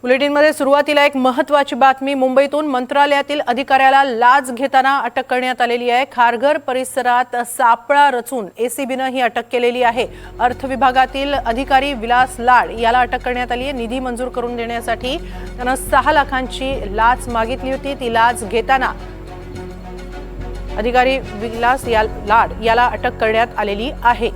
बुलेटिनमध्ये सुरुवातीला एक महत्त्वाची बातमी। मुंबईतून मंत्रालयातील अधिकाऱ्याला लाच घेताना अटक करण्यात आलेली आहे। खारघर परिसरात सापळा रचून एसीबीने ही अटक केलेली आहे। अर्थ विभागातील अधिकारी विलास लाड याला अटक करण्यात आली आहे। निधी मंजूर करून देण्यासाठी त्याने 6 लाखांची लाच मागितली होती। ती लाच घेताना अधिकारी विलास लाड याला अटक करण्यात आलेली आहे।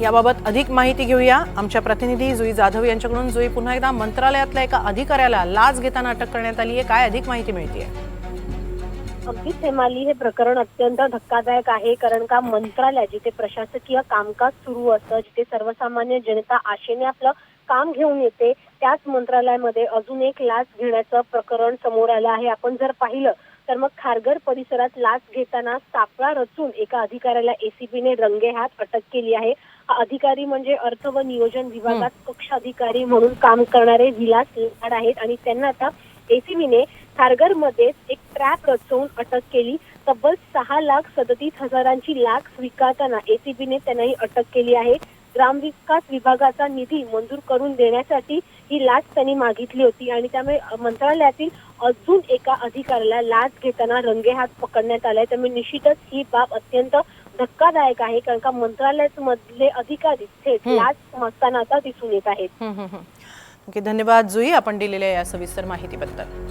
याबाबत अधिक माहिती घेऊया आमच्या प्रतिनिधी जुई जाधव यांच्याकडून। जुई, पुन्हा एकदा मंत्रालयातल्या एका अधिकाऱ्याला लाच घेताना अटक करण्यात आली आहे, काय अधिक माहिती मिळते? अगदीच हेमाली, हे प्रकरण अत्यंत धक्कादायक आहे। कारण का मंत्रालय जिथे प्रशासकीय कामकाज सुरू असतं, जिथे सर्वसामान्य जनता आशेने आपलं काम घेऊन येते, त्याच मंत्रालयामध्ये अजून एक लाच घेण्याचं प्रकरण समोर आलं आहे। आपण जर पाहिलं तर मग खारघर परिसरात लाच घेताना सापळा रचून एका अधिकाऱ्याला एसीबीने रंगेहात अटक केली आहे। हा अधिकारी म्हणजे अर्थ व नियोजन विभागात कक्ष अधिकारी म्हणून काम करणारे विलास लाड आहेत आणि त्यांना आता एसीबीने खारघरमध्ये एक ट्रॅप रचवून अटक केली। तब्बल 6,37,000ची लाच स्वीकारताना एसीबीने त्यांनाही अटक केली आहे। ग्रामविकास विभागाचा निधी मंजूर करून देण्यासाठी ही लाच त्यांनी मागितली होती आणि त्यामुळे मंत्रालयातील अजून एका अधिकाऱ्याला लाच घेताना रंगेहात पकडण्यात आलाय। त्यामुळे निश्चितच ही बाब अत्यंत धक्कादायक आहे, कारण का मंत्रालयामधले अधिकारी थेट लाच मागताना आता दिसून येत आहेत। धन्यवाद जुई, आपण दिलेल्या या सविस्तर माहितीबद्दल।